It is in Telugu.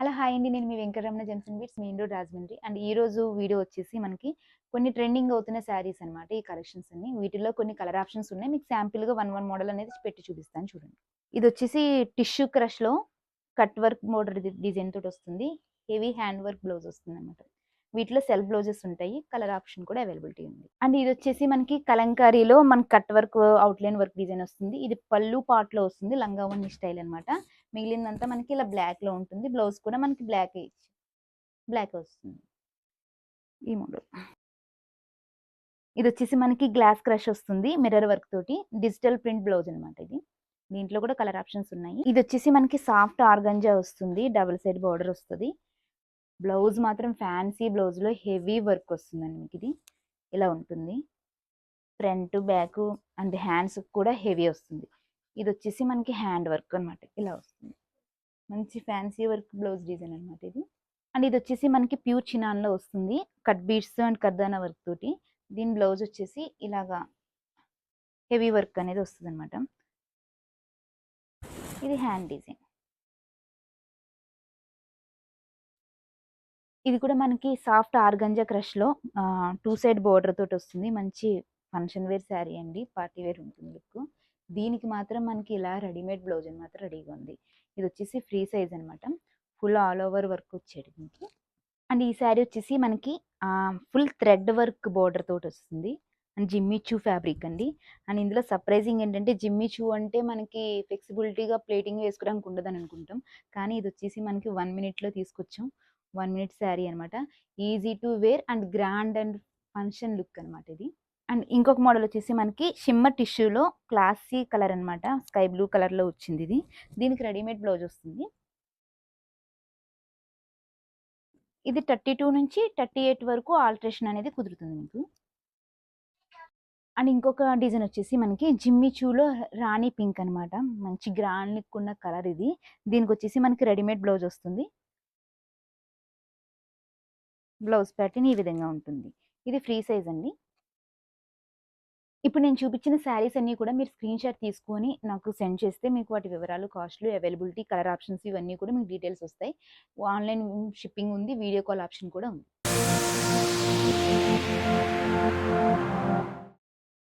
హలో హాయ్ అండి. నేను మీ వెంకటరమణ జెమ్స్ అండ్ బిట్స్, మీ ఇండోర్ రాజమండ్రి. అండ్ ఈరోజు వీడియో వచ్చేసి మనకి కొన్ని ట్రెండింగ్ అవుతున్న శారీస్ అనమాట. ఈ కలెక్షన్స్ అన్ని వీటిలో కొన్ని కలర్ ఆప్షన్స్ ఉన్నాయి. మీకు శాంపిల్గా వన్ మోడల్ అనేది పెట్టి చూపిస్తాను చూడండి. ఇది వచ్చేసి టిష్యూ క్రష్లో కట్ వర్క్ బోర్డర్ డిజైన్ తోటి వస్తుంది. హెవీ హ్యాండ్ వర్క్ బ్లౌజ్ వస్తుంది అనమాట. వీటిలో సెల్ఫ్ బ్లౌజెస్ ఉంటాయి. కలర్ ఆప్షన్ కూడా అవైలబిలిటీ ఉంది. అండ్ ఇది వచ్చేసి మనకి కలంకారీలో మనకి cut work outline work design వస్తుంది. ఇది పళ్ళు పార్ట్ లో వస్తుంది. లంగావణి స్టైల్ అనమాట. మిగిలిందంతా మనకి ఇలా బ్లాక్ లో ఉంటుంది. బ్లౌజ్ కూడా మనకి బ్లాక్ వస్తుంది. ఈ మోడల్ ఇది వచ్చేసి మనకి గ్లాస్ క్రష్ వస్తుంది. మిర్రర్ వర్క్ తోటి డిజిటల్ ప్రింట్ బ్లౌజ్ అనమాట. ఇది దీంట్లో కూడా కలర్ ఆప్షన్స్ ఉన్నాయి. ఇది వచ్చేసి మనకి సాఫ్ట్ ఆర్గంజా వస్తుంది. డబుల్ సైడ్ బార్డర్ వస్తుంది. బ్లౌజ్ మాత్రం ఫ్యాన్సీ బ్లౌజ్ లో హెవీ వర్క్ వస్తుందండి. మీకు ఇది ఇలా ఉంటుంది. ఫ్రంట్ బ్యాక్ అండ్ హ్యాండ్స్ కూడా హెవీ వస్తుంది. ఇది వచ్చేసి మనకి హ్యాండ్ వర్క్ అనమాట. ఇలా వస్తుంది. మంచి ఫ్యాన్సీ వర్క్ బ్లౌజ్ డిజైన్ అనమాట ఇది. అండ్ ఇది వచ్చేసి మనకి ప్యూర్ చినాన్ లో వస్తుంది. కట్ బీడ్స్ అండ్ కర్దానా వర్క్ తోటి. దీని బ్లౌజ్ వచ్చేసి ఇలాగా హెవీ వర్క్ అనేది వస్తుంది అనమాట. ఇది హ్యాండ్ డిజైన్. ఇది కూడా మనకి సాఫ్ట్ ఆర్గంజా క్రష్ లో 2 సైడ్ బోర్డర్ తోటి వస్తుంది. మంచి ఫంక్షన్ వేర్ శారీ అండి. పార్టీ వేర్ ఉంటుంది లుక్. దీనికి మాత్రం మనకి ఇలా రెడీమేడ్ బ్లౌజ్ అనమాట రెడీగా ఉంది. ఇది వచ్చేసి ఫ్రీ సైజ్ అనమాట. ఫుల్ ఆల్ ఓవర్ వర్క్ వచ్చేది మీకు. అండ్ ఈ శారీ వచ్చేసి మనకి ఫుల్ థ్రెడ్ వర్క్ బోర్డర్ తోటి వస్తుంది. అండ్ జిమ్మీ చూ ఫ్యాబ్రిక్ అండి. అండ్ ఇందులో సర్ప్రైజింగ్ ఏంటంటే జిమ్మీ చూ అంటే మనకి ఫ్లెక్సిబిలిటీగా ప్లేటింగ్ వేసుకోవడానికి ఉండదని అనుకుంటాం. కానీ ఇది వచ్చేసి మనకి 1 మినిట్లో తీసుకొచ్చాం. 1 మినిట్ శారీ అనమాట. Easy to wear and grand and function look అనమాట ఇది. అండ్ ఇంకొక మోడల్ వచ్చేసి మనకి షిమ్మర్ టిష్యూలో క్లాసీ కలర్ అనమాట. స్కై బ్లూ కలర్లో వచ్చింది ఇది. దీనికి రెడీమేడ్ బ్లౌజ్ వస్తుంది. ఇది 32 నుంచి 38 వరకు ఆల్టరేషన్ అనేది కుదురుతుంది మీకు. అండ్ ఇంకొక డిజైన్ వచ్చేసి మనకి జిమ్మీ చూలో రాణి పింక్ అనమాట. మంచి గ్రాండ్ లుక్ ఉన్న కలర్ ఇది. దీనికి వచ్చేసి మనకి రెడీమేడ్ బ్లౌజ్ వస్తుంది. బ్లౌజ్ ప్యాటర్న్ ఈ విధంగా ఉంటుంది. ఇది ఫ్రీ సైజ్ అండి. ఇప్పుడు నేను చూపించిన శారీస్ అన్నీ కూడా మీరు స్క్రీన్ షాట్ తీసుకొని నాకు సెండ్ చేస్తే మీకు వాటి వివరాలు, కాస్ట్లు, అవైలబిలిటీ, కలర్ ఆప్షన్స్ ఇవన్నీ కూడా మీకు డీటెయిల్స్ వస్తాయి. ఆన్లైన్ షిప్పింగ్ ఉంది. వీడియో కాల్ ఆప్షన్ కూడా ఉంది.